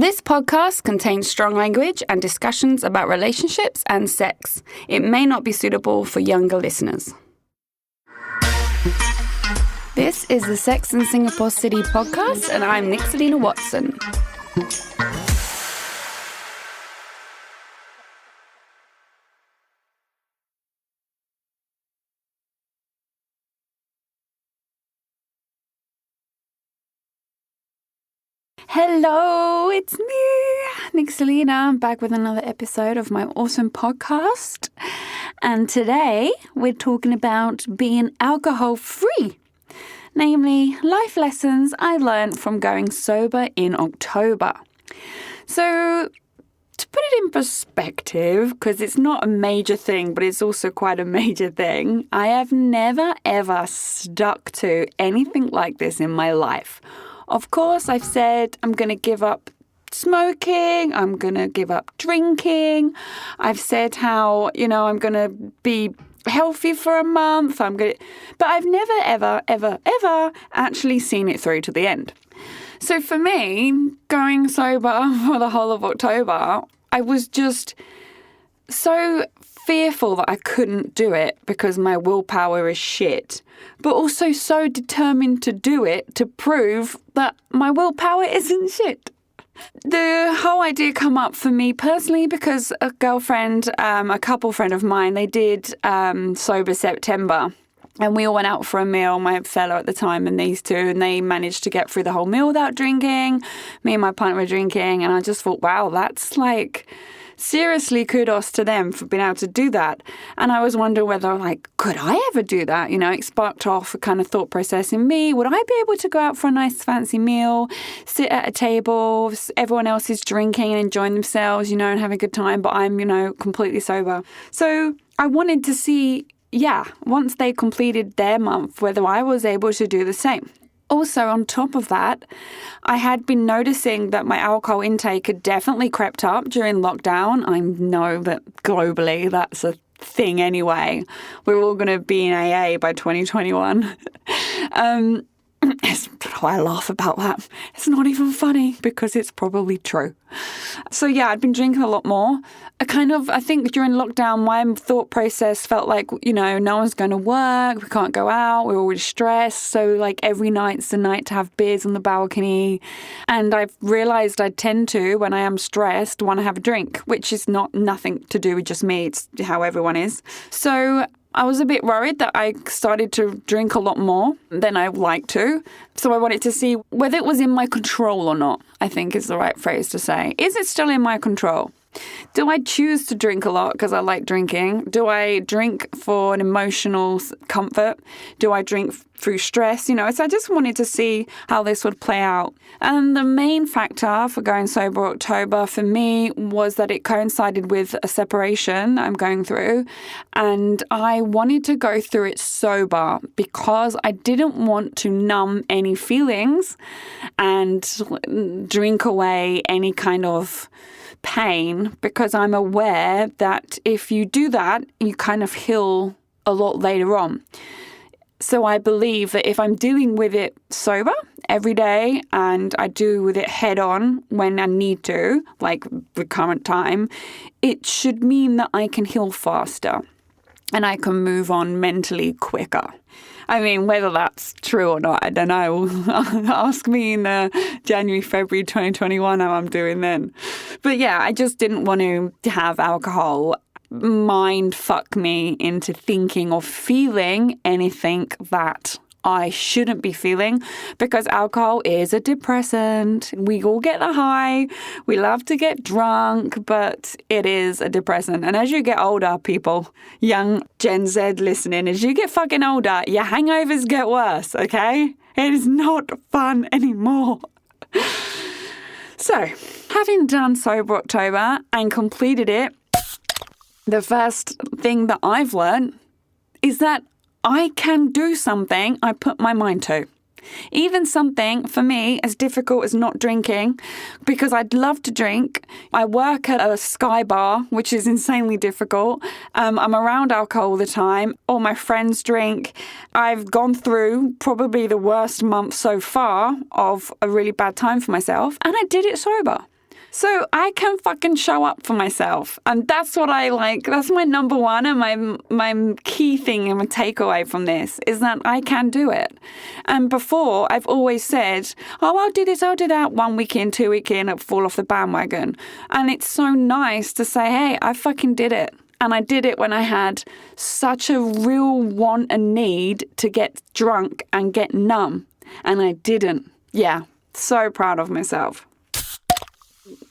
This podcast contains strong language and discussions about relationships and sex. It may not be suitable for younger listeners. This is the Sex and Singapore City podcast, and I'm Nixalina Watson. Hello, it's me, Nixalina. I'm back with another episode of my awesome podcast. And today we're talking about being alcohol-free. Namely, life lessons I learned from going sober in October. So, to put it in perspective, because it's not a major thing, but it's also quite a major thing, I have never ever stuck to anything like this in my life. Of course, I've said I'm going to give up smoking, I'm going to give up drinking. I've said how, I'm going to be healthy for a month. But I've never, ever actually seen it through to the end. So for me, going sober for the whole of October, I was just so fearful that I couldn't do it because my willpower is shit, but also so determined to do it to prove that my willpower isn't shit. The whole idea come up for me personally because a girlfriend, a couple friend of mine, they did Sober September. And we all went out for a meal, my fellow at the time and these two, and they managed to get through the whole meal without drinking. Me and my partner were drinking, and I just thought, wow, that's seriously kudos to them for being able to do that. And I was wondering whether, could I ever do that? It sparked off a kind of thought process in me. Would I be able to go out for a nice fancy meal, sit at a table, everyone else is drinking and enjoying themselves, and having a good time, but I'm, completely sober. So I wanted to see, once they completed their month, whether I was able to do the same. Also, on top of that, I had been noticing that my alcohol intake had definitely crept up during lockdown. I know that globally that's a thing anyway. We're all going to be in AA by 2021. I laugh about that. It's not even funny because it's probably true. So I'd been drinking a lot more. I think during lockdown, my thought process felt like, no one's going to work. We can't go out. We're always stressed. So every night's the night to have beers on the balcony. And I've realized I tend to, when I am stressed, want to have a drink, which is nothing to do with just me. It's how everyone is. So I was a bit worried that I started to drink a lot more than I like to. So I wanted to see whether it was in my control or not, I think is the right phrase to say. Is it still in my control? Do I choose to drink a lot because I like drinking? Do I drink for an emotional comfort? Do I drink through stress? So I just wanted to see how this would play out. And the main factor for going sober October for me was that it coincided with a separation I'm going through. And I wanted to go through it sober because I didn't want to numb any feelings and drink away any kind of pain, because I'm aware that if you do that, you kind of heal a lot later on. So I believe that if I'm dealing with it sober every day and I deal with it head on when I need to, like the current time, it should mean that I can heal faster and I can move on mentally quicker. I mean, whether that's true or not, I don't know. Ask me in January, February 2021 how I'm doing then. But I just didn't want to have alcohol mind fuck me into thinking or feeling anything that I shouldn't be feeling, because alcohol is a depressant. We all get the high. We love to get drunk, but it is a depressant. And as you get older, people, young Gen Z listening, as you get fucking older, your hangovers get worse, okay? It is not fun anymore. So, having done Sober October and completed it, the first thing that I've learned is that I can do something I put my mind to. Even something, for me, as difficult as not drinking, because I'd love to drink. I work at a Sky bar, which is insanely difficult. I'm around alcohol all the time. All my friends drink. I've gone through probably the worst month so far of a really bad time for myself, and I did it sober. So I can fucking show up for myself. And that's what I like. That's my number one and my key thing and my takeaway from this is that I can do it. And before, I've always said, oh, I'll do this, I'll do that. 1 week in, 2 week in, I'll fall off the bandwagon. And it's so nice to say, hey, I fucking did it. And I did it when I had such a real want and need to get drunk and get numb. And I didn't. Yeah, so proud of myself.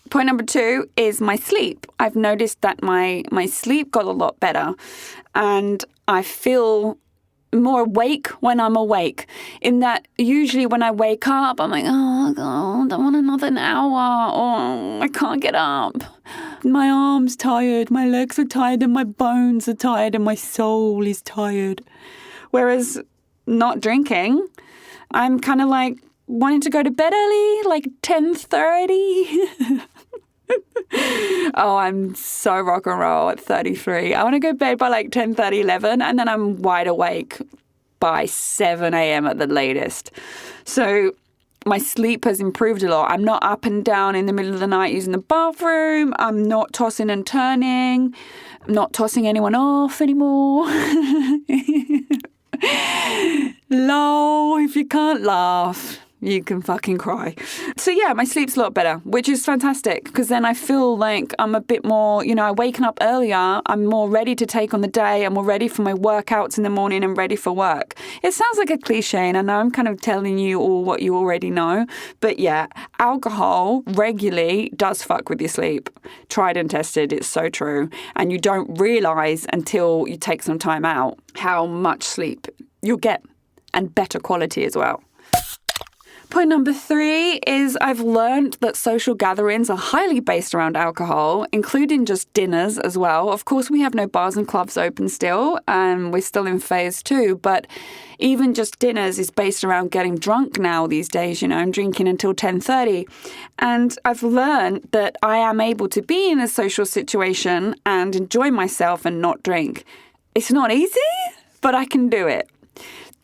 Point number 2 is my sleep. I've noticed that my sleep got a lot better. And I feel more awake when I'm awake. In that usually when I wake up, I'm like, oh God, I want another hour. Oh, I can't get up. My arm's tired, my legs are tired, and my bones are tired, and my soul is tired. Whereas not drinking, I'm kind of like wanting to go to bed early, like 10:30. Oh, I'm so rock and roll at 33. I want to go to bed by like 10:30, 11, and then I'm wide awake by 7 a.m. at the latest. So my sleep has improved a lot. I'm not up and down in the middle of the night using the bathroom. I'm not tossing and turning. I'm not tossing anyone off anymore. Lol, if you can't laugh, you can fucking cry. So yeah, my sleep's a lot better, which is fantastic because then I feel like I'm a bit more, I'm waking up earlier. I'm more ready to take on the day. I'm more ready for my workouts in the morning and ready for work. It sounds like a cliche and I know I'm kind of telling you all what you already know. But yeah, alcohol regularly does fuck with your sleep. Tried and tested. It's so true. And you don't realize until you take some time out how much sleep you'll get and better quality as well. Point number 3 is I've learned that social gatherings are highly based around alcohol, including just dinners as well. Of course, we have no bars and clubs open still, and we're still in phase 2, but even just dinners is based around getting drunk now these days, I'm drinking until 10:30. And I've learned that I am able to be in a social situation and enjoy myself and not drink. It's not easy, but I can do it.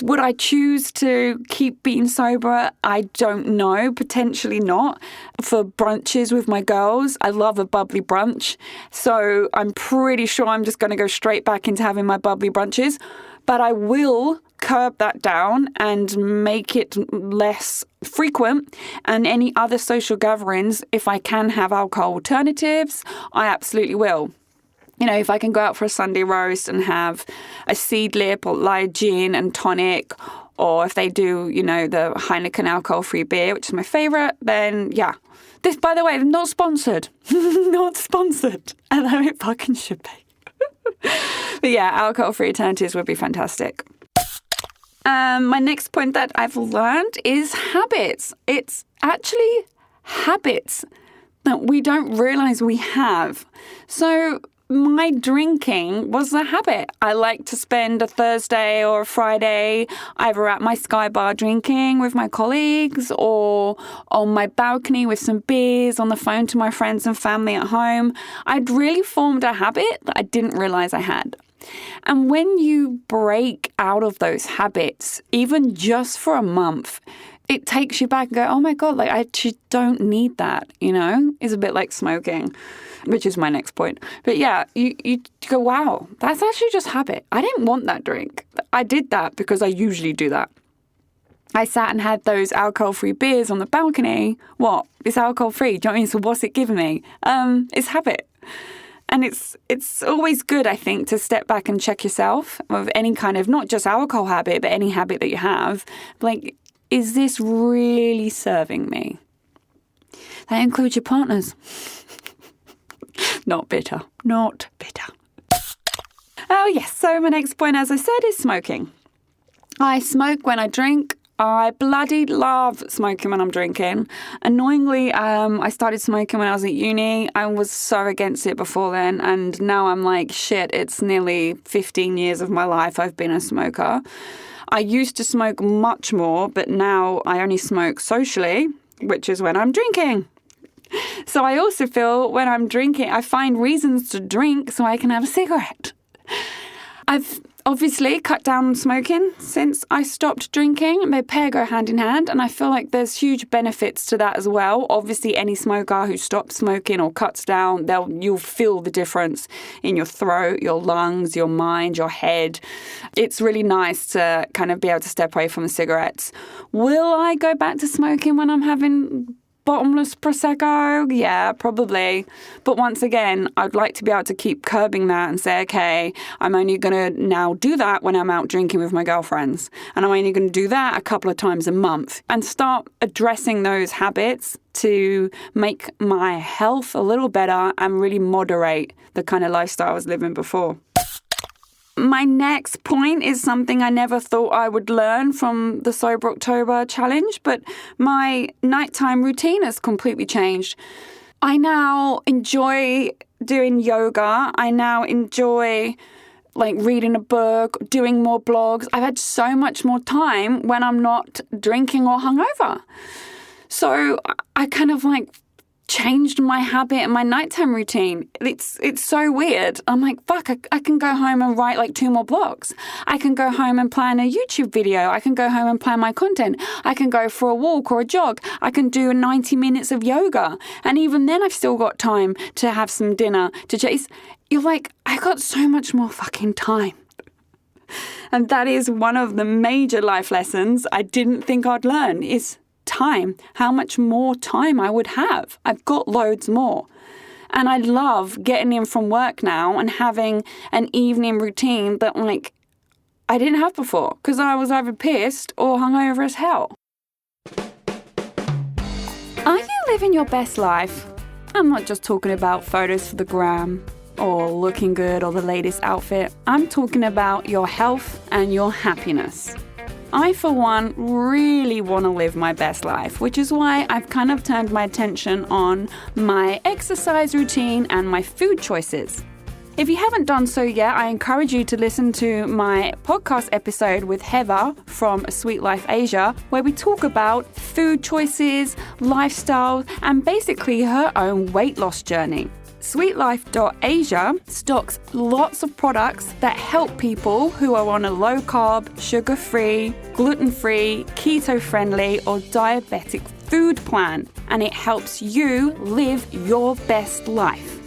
Would I choose to keep being sober? I don't know. Potentially not. For brunches with my girls, I love a bubbly brunch. So I'm pretty sure I'm just going to go straight back into having my bubbly brunches. But I will curb that down and make it less frequent. And any other social gatherings, if I can have alcohol alternatives, I absolutely will. If I can go out for a Sunday roast and have a seed lip or light gin and tonic, or if they do, the Heineken alcohol-free beer, which is my favourite, then yeah. This, by the way, not sponsored. Not sponsored. Although it fucking should be. But yeah, alcohol-free alternatives would be fantastic. My next point that I've learned is habits. It's actually habits that we don't realise we have. So my drinking was a habit. I like to spend a Thursday or a Friday either at my Sky Bar drinking with my colleagues or on my balcony with some beers, on the phone to my friends and family at home. I'd really formed a habit that I didn't realize I had. And when you break out of those habits, even just for a month, it takes you back and go, oh my God, I actually don't need that, It's a bit like smoking, which is my next point. But yeah, you go, wow, that's actually just habit. I didn't want that drink. I did that because I usually do that. I sat and had those alcohol-free beers on the balcony. What? It's alcohol-free. Do you know what I mean? So what's it giving me? It's habit. And it's always good, I think, to step back and check yourself of any kind of, not just alcohol habit, but any habit that you have. Like, is this really serving me? That includes your partners. Not bitter. Not bitter. Oh, yes. So my next point, as I said, is smoking. I smoke when I drink. I bloody love smoking when I'm drinking. Annoyingly, I started smoking when I was at uni. I was so against it before then. And now I'm like, shit, it's nearly 15 years of my life I've been a smoker. I used to smoke much more, but now I only smoke socially, which is when I'm drinking. So I also feel when I'm drinking, I find reasons to drink so I can have a cigarette. I've obviously cut down on smoking since I stopped drinking. They pair go hand in hand, and I feel like there's huge benefits to that as well. Obviously, any smoker who stops smoking or cuts down, you'll feel the difference in your throat, your lungs, your mind, your head. It's really nice to kind of be able to step away from the cigarettes. Will I go back to smoking when I'm having bottomless Prosecco? Yeah, probably. But once again, I'd like to be able to keep curbing that and say, okay, I'm only going to now do that when I'm out drinking with my girlfriends. And I'm only going to do that a couple of times a month and start addressing those habits to make my health a little better and really moderate the kind of lifestyle I was living before. My next point is something I never thought I would learn from the Sober October challenge, but my nighttime routine has completely changed. I now enjoy doing yoga. I now enjoy reading a book, doing more blogs. I've had so much more time when I'm not drinking or hungover. So I kind of changed my habit and my nighttime routine. It's so weird. I'm like, fuck, I can go home and write 2 more blogs. I can go home and plan a YouTube video. I can go home and plan my content. I can go for a walk or a jog. I can do 90 minutes of yoga. And even then I've still got time to have some dinner, to chase. You're like, I got so much more fucking time. And that is one of the major life lessons I didn't think I'd learn is time, how much more time I would have. I've got loads more. And I love getting in from work now and having an evening routine that I didn't have before because I was either pissed or hungover as hell. Are you living your best life? I'm not just talking about photos for the gram or looking good or the latest outfit. I'm talking about your health and your happiness. I, for one, really want to live my best life, which is why I've kind of turned my attention on my exercise routine and my food choices. If you haven't done so yet, I encourage you to listen to my podcast episode with Heather from Sweet Life Asia, where we talk about food choices, lifestyle, and basically her own weight loss journey. Sweetlife.asia stocks lots of products that help people who are on a low-carb, sugar-free, gluten-free, keto-friendly or diabetic food plan, and it helps you live your best life.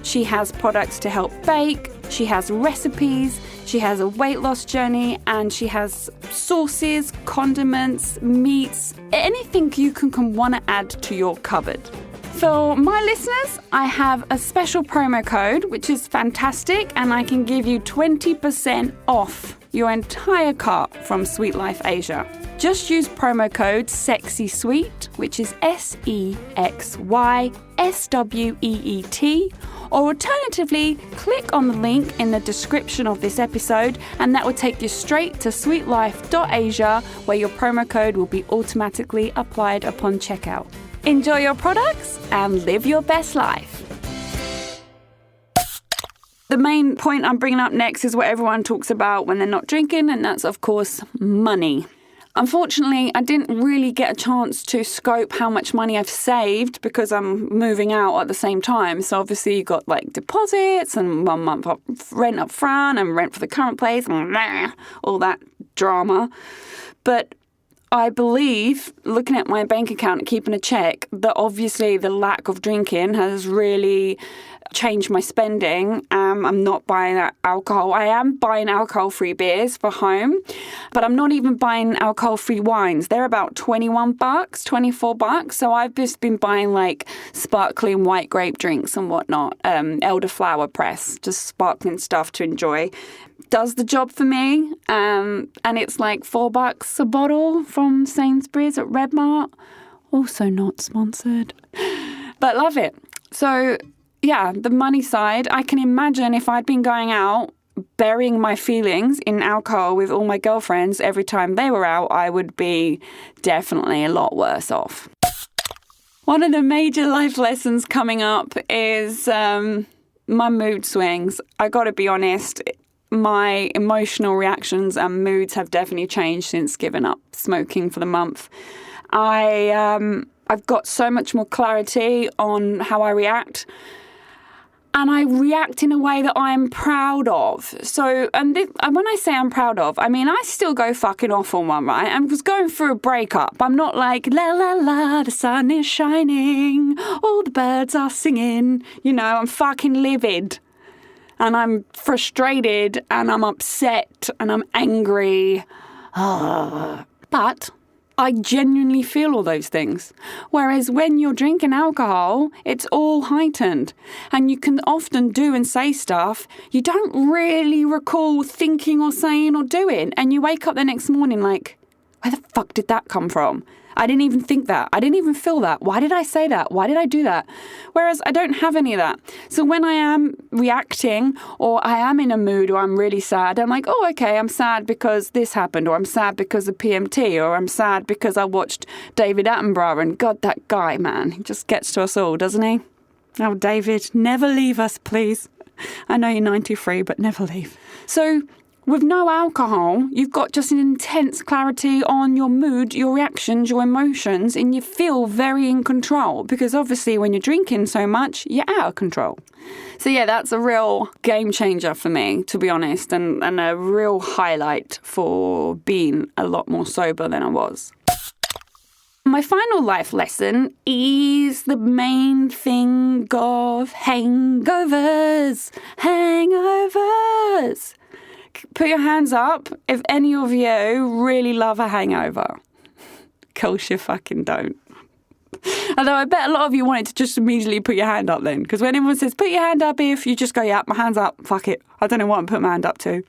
She has products to help bake, she has recipes, she has a weight loss journey, and she has sauces, condiments, meats, anything you can want to add to your cupboard. For my listeners, I have a special promo code, which is fantastic, and I can give you 20% off your entire cart from Sweet Life Asia. Just use promo code SEXYSWEET, which is SEXYSWEET, or alternatively, click on the link in the description of this episode, and that will take you straight to sweetlife.asia, where your promo code will be automatically applied upon checkout. Enjoy your products and live your best life. The main point I'm bringing up next is what everyone talks about when they're not drinking, and that's, of course, money. Unfortunately, I didn't really get a chance to scope how much money I've saved because I'm moving out at the same time. So obviously you've got deposits and 1 month rent up front and rent for the current place and all that drama. But I believe, looking at my bank account and keeping a check, that obviously the lack of drinking has really changed my spending. I'm not buying alcohol. I am buying alcohol-free beers for home, but I'm not even buying alcohol-free wines. They're about $21, $24. So I've just been buying sparkling white grape drinks and whatnot, elderflower press, just sparkling stuff to enjoy. Does the job for me, and it's $4 a bottle from Sainsbury's at Redmart. Also not sponsored, but love it. So yeah, the money side, I can imagine if I'd been going out, burying my feelings in alcohol with all my girlfriends every time they were out, I would be definitely a lot worse off. One of the major life lessons coming up is my mood swings. I got to be honest, my emotional reactions and moods have definitely changed since giving up smoking for the month. I've got so much more clarity on how I react. and I react in a way that I'm proud of. So, and when I say I'm proud of, I mean, I still go fucking off on one, right? I was going through a breakup. I'm not like, la, la, la, the sun is shining, all the birds are singing. You know, I'm fucking livid. And I'm frustrated, and I'm upset, and I'm angry. But I genuinely feel all those things. Whereas when you're drinking alcohol, it's all heightened. And you can often do and say stuff you don't really recall thinking or saying or doing. And you wake up the next morning like, where the fuck did that come from? I didn't even think that. I didn't even feel that. Why did I say that? Why did I do that? Whereas I don't have any of that. So when I am reacting or I am in a mood or I'm really sad, I'm like, oh, okay, I'm sad because this happened, or I'm sad because of PMT, or I'm sad because I watched David Attenborough, and God, that guy, man, he just gets to us all, doesn't he? Oh, David, never leave us, please. I know you're 93, but never leave. So with no alcohol, you've got just an intense clarity on your mood, your reactions, your emotions, and you feel very in control, because obviously when you're drinking so much, you're out of control. So yeah, that's a real game changer for me, to be honest, and a real highlight for being a lot more sober than I was. My final life lesson is the main thing of hangovers. Hangovers. Put your hands up if any of you really love a hangover. Of course you fucking don't. Although I bet a lot of you wanted to just immediately put your hand up then. Because when everyone says, put your hand up if, you just go, yeah, my hand's up, fuck it. I don't know what I'm putting my hand up to.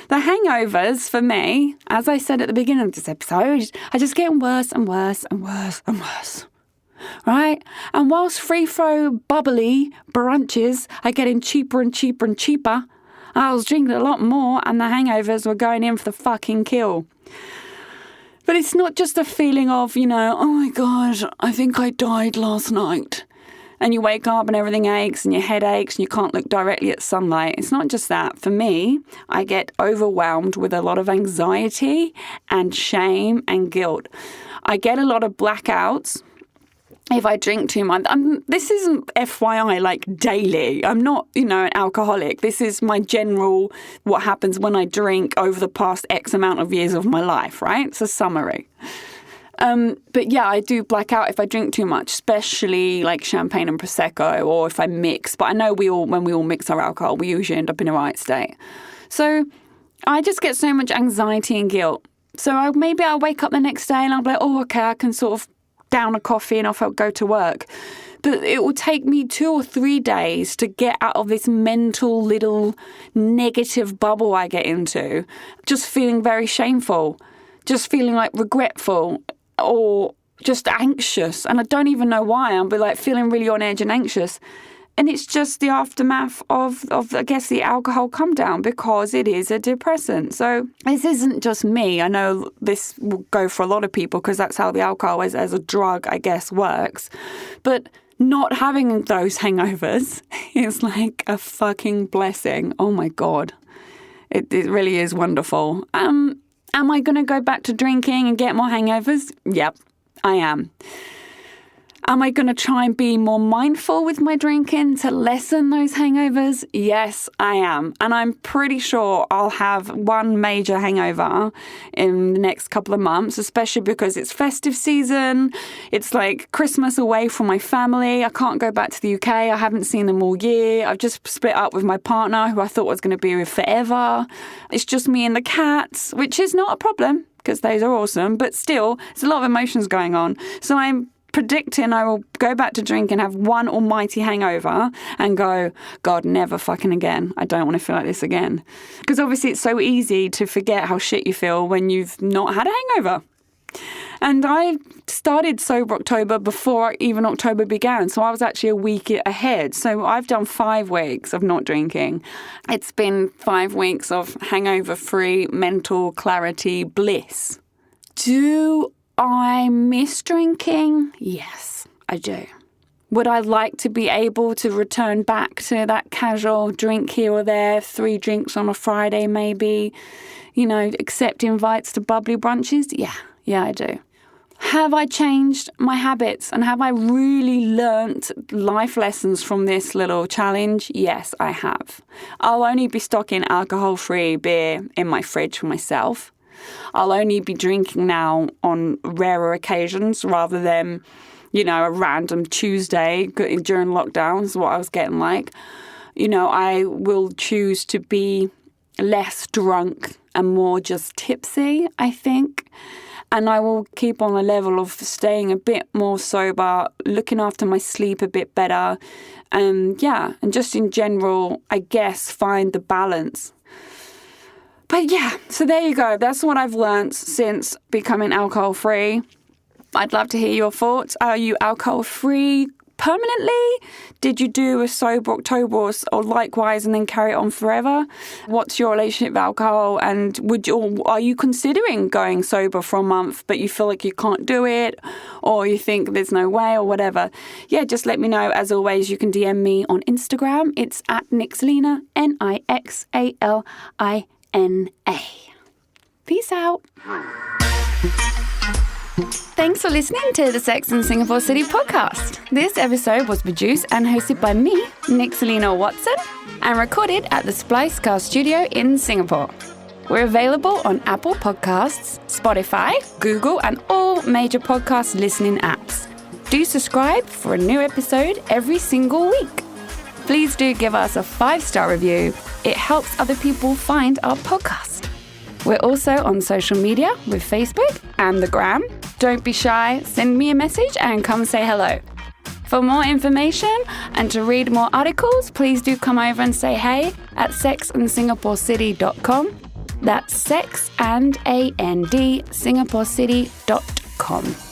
The hangovers, for me, as I said at the beginning of this episode, are just getting worse and worse and worse and worse. Right? And whilst free-throw bubbly brunches are getting cheaper and cheaper and cheaper, I was drinking a lot more and the hangovers were going in for the fucking kill. But it's not just a feeling of, you know, oh my God, I think I died last night. And you wake up and everything aches and your head aches and you can't look directly at sunlight. It's not just that. For me, I get overwhelmed with a lot of anxiety and shame and guilt. I get a lot of blackouts if I drink too much. This isn't FYI like daily. I'm not, you know, an alcoholic. This is my general, what happens when I drink over the past X amount of years of my life, right? It's a summary. But yeah, I do black out if I drink too much, especially like champagne and Prosecco, or if I mix. But I know when we all mix our alcohol, we usually end up in a right state. So I just get so much anxiety and guilt. So maybe I'll wake up the next day and I'll be like, oh, okay, I can sort of down a coffee and off I'll go to work. But it will take me 2 or 3 days to get out of this mental little negative bubble I get into, just feeling very shameful, just feeling like regretful or just anxious. And I don't even know why. I'll be like feeling really on edge and anxious. And it's just the aftermath of I guess, the alcohol come down, because it is a depressant. So this isn't just me. I know this will go for a lot of people because that's how the alcohol as a drug, I guess, works. But not having those hangovers is like a fucking blessing. Oh, my God. It really is wonderful. Am I going to go back to drinking and get more hangovers? Yep, I am. Am I going to try and be more mindful with my drinking to lessen those hangovers? Yes, I am. And I'm pretty sure I'll have one major hangover in the next couple of months, especially because it's festive season. It's like Christmas away from my family. I can't go back to the UK. I haven't seen them all year. I've just split up with my partner, who I thought was going to be with forever. It's just me and the cats, which is not a problem because those are awesome. But still, there's a lot of emotions going on. So I'm predicting I will go back to drink and have one almighty hangover and go, God, never fucking again. I don't want to feel like this again. Because obviously it's so easy to forget how shit you feel when you've not had a hangover. And I started Sober October before even October began. So I was actually a week ahead. So I've done 5 weeks of not drinking. It's been 5 weeks of hangover-free mental clarity bliss. Do I miss drinking? Yes, I do. Would I like to be able to return back to that casual drink here or there, 3 drinks on a Friday maybe, you know, accept invites to bubbly brunches? Yeah, I do. have I changed my habits and have I really learnt life lessons from this little challenge? Yes, I have. I'll only be stocking alcohol-free beer in my fridge for myself. I'll only be drinking now on rarer occasions rather than, a random Tuesday during lockdown is what I was getting like. I will choose to be less drunk and more just tipsy, I think. And I will keep on a level of staying a bit more sober, looking after my sleep a bit better. And just in general, I guess, find the balance. But so there you go. That's what I've learned since becoming alcohol-free. I'd love to hear your thoughts. Are you alcohol-free permanently? Did you do a sober October or likewise and then carry it on forever? What's your relationship with alcohol? And are you considering going sober for a month, but you feel like you can't do it, or you think there's no way, or whatever? Just let me know. As always, you can DM me on Instagram. It's at Nixalina, Nixalina. Peace out. Thanks for listening to the Sex and Singapore City podcast. This episode was produced and hosted by me, Nixalina Watson, and recorded at the Splicecast studio in Singapore. We're available on Apple Podcasts, Spotify, Google, and all major podcast listening apps. Do subscribe for a new episode every single week. Please do give us a 5-star review. It helps other people find our podcast. We're also on social media with Facebook and the Gram. Don't be shy, send me a message and come say hello. For more information and to read more articles, please do come over and say hey at sexandsingaporecity.com. That's sexandandsingaporecity.com.